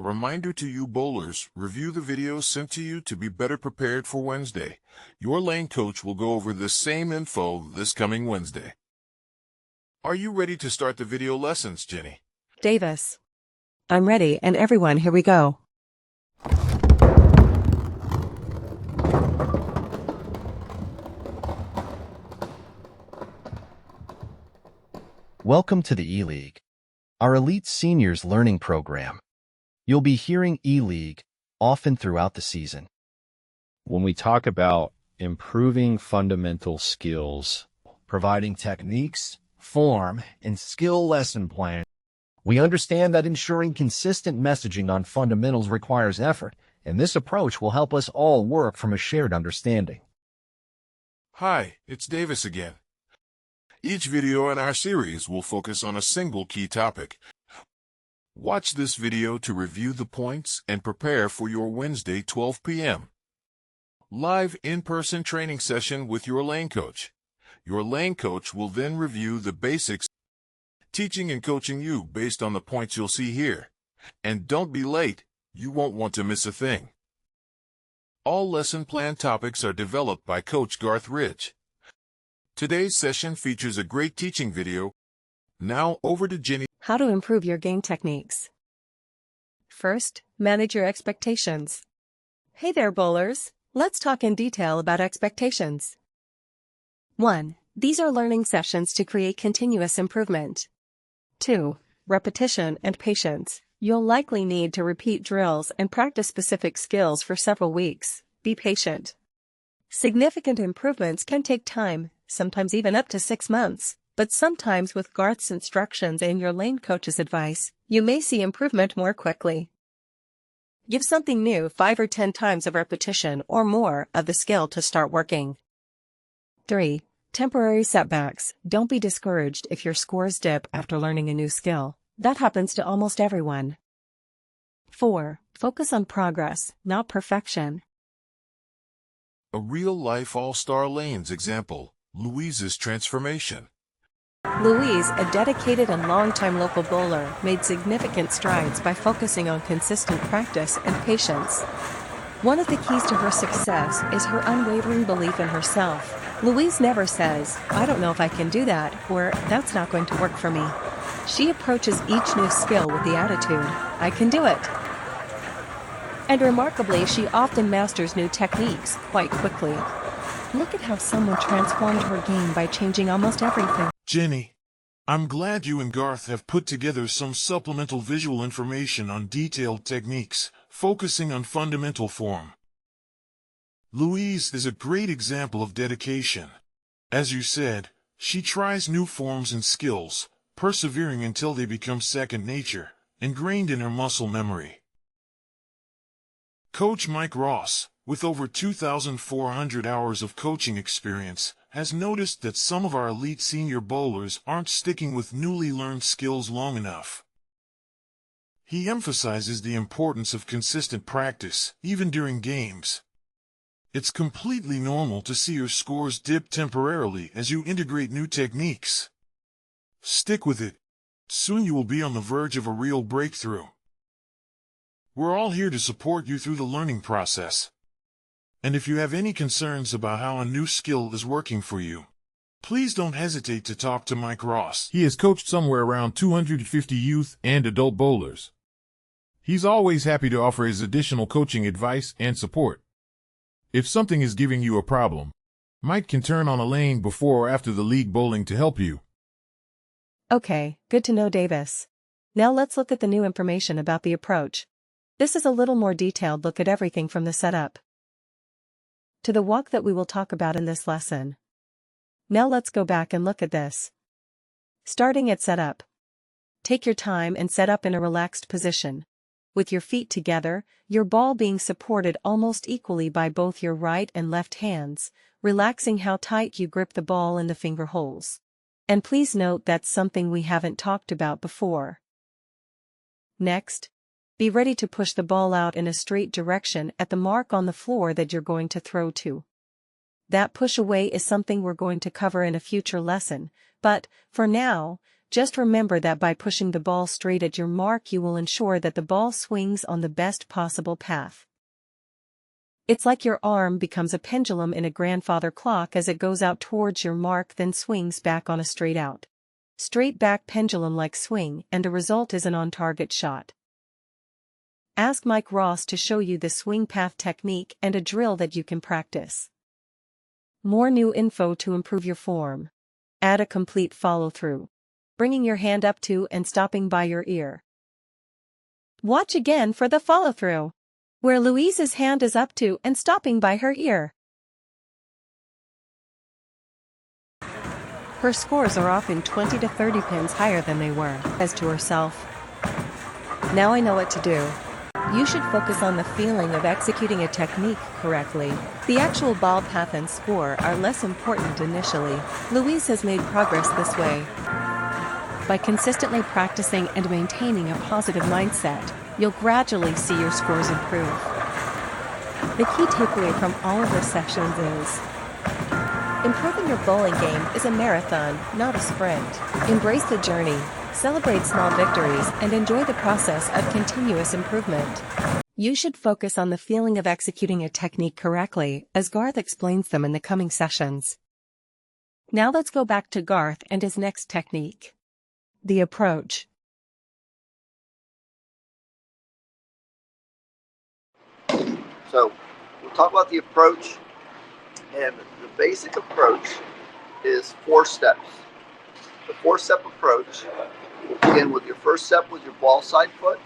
reminder to you bowlers, review the videos sent to you to be better prepared for Wednesday. Your lane coach will go over the same info this coming Wednesday. Are you ready to start the video lessons, Jenny? Davis. I'm ready, and everyone, here we go. Welcome to the E-League, our elite seniors learning program. You'll be hearing E-League often throughout the season. When we talk about improving fundamental skills, providing techniques, form, and skill lesson plan, we understand that ensuring consistent messaging on fundamentals requires effort, and this approach will help us all work from a shared understanding. Hi, it's Davis again. Each video in our series will focus on a single key topic. Watch this video to review the points and prepare for your Wednesday 12 p.m. live in-person training session with your lane coach. Your lane coach will then review the basics, teaching and coaching you based on the points you'll see here. And don't be late, you won't want to miss a thing. All lesson plan topics are developed by Coach Garth Ridge. Today's session features a great teaching video. Now over to Jenny. How to improve your game techniques. First, manage your expectations. Hey there, bowlers. Let's talk in detail about expectations. 1. These are learning sessions to create continuous improvement. 2. Repetition and patience. You'll likely need to repeat drills and practice specific skills for several weeks. Be patient. Significant improvements can take time, sometimes even up to 6 months. But sometimes with Garth's instructions and your lane coach's advice, you may see improvement more quickly. Give something new 5 or 10 times of repetition or more of the skill to start working. 3. Temporary setbacks. Don't be discouraged if your scores dip after learning a new skill. That happens to almost everyone. 4. Focus on progress, not perfection. A real-life all-star lanes example, Louise's transformation. Louise, a dedicated and longtime local bowler, made significant strides by focusing on consistent practice and patience. One of the keys to her success is her unwavering belief in herself. Louise never says, "I don't know if I can do that," or "That's not going to work for me." She approaches each new skill with the attitude, "I can do it." And remarkably, she often masters new techniques quite quickly. Look at how someone transformed her game by changing almost everything. Jenny, I'm glad you and Garth have put together some supplemental visual information on detailed techniques, focusing on fundamental form. Louise is a great example of dedication. As you said, she tries new forms and skills, persevering until they become second nature, ingrained in her muscle memory. Coach Mike Ross, with over 2,400 hours of coaching experience, has noticed that some of our elite senior bowlers aren't sticking with newly learned skills long enough. He emphasizes the importance of consistent practice, even during games. It's completely normal to see your scores dip temporarily as you integrate new techniques. Stick with it. Soon you will be on the verge of a real breakthrough. We're all here to support you through the learning process. And if you have any concerns about how a new skill is working for you, please don't hesitate to talk to Mike Ross. He has coached somewhere around 250 youth and adult bowlers. He's always happy to offer his additional coaching advice and support. If something is giving you a problem, Mike can turn on a lane before or after the league bowling to help you. Okay, good to know, Davis. Now let's look at the new information about the approach. This is a little more detailed look at everything from the setup to the walk that we will talk about in this lesson. Now let's go back and look at this. Starting at setup. Take your time and set up in a relaxed position. With your feet together, your ball being supported almost equally by both your right and left hands, relaxing how tight you grip the ball in the finger holes. And please note that's something we haven't talked about before. Next, be ready to push the ball out in a straight direction at the mark on the floor that you're going to throw to. That push away is something we're going to cover in a future lesson, but, for now, Just remember that by pushing the ball straight at your mark, you will ensure that the ball swings on the best possible path. It's like your arm becomes a pendulum in a grandfather clock as it goes out towards your mark, then swings back on a straight out, straight back pendulum-like swing, and the result is an on-target shot. Ask Mike Ross to show you the swing path technique and a drill that you can practice. More new info to improve your form. Add a complete follow-through, bringing your hand up to and stopping by your ear. Watch again for the follow-through, where Louise's hand is up to and stopping by her ear. Her scores are often 20 to 30 pins higher than they were, says to herself. Now I know what to do. You should focus on the feeling of executing a technique correctly. The actual ball path and score are less important initially. Louise has made progress this way. By consistently practicing and maintaining a positive mindset, you'll gradually see your scores improve. The key takeaway from all of the sessions is, improving your bowling game is a marathon, not a sprint. Embrace the journey, celebrate small victories, and enjoy the process of continuous improvement. You should focus on the feeling of executing a technique correctly, as Garth explains them in the coming sessions. Now let's go back to Garth and his next technique. The approach. So we'll talk about the approach, and the basic approach is 4 steps. The 4-step approach will begin with your first step with your ball side foot.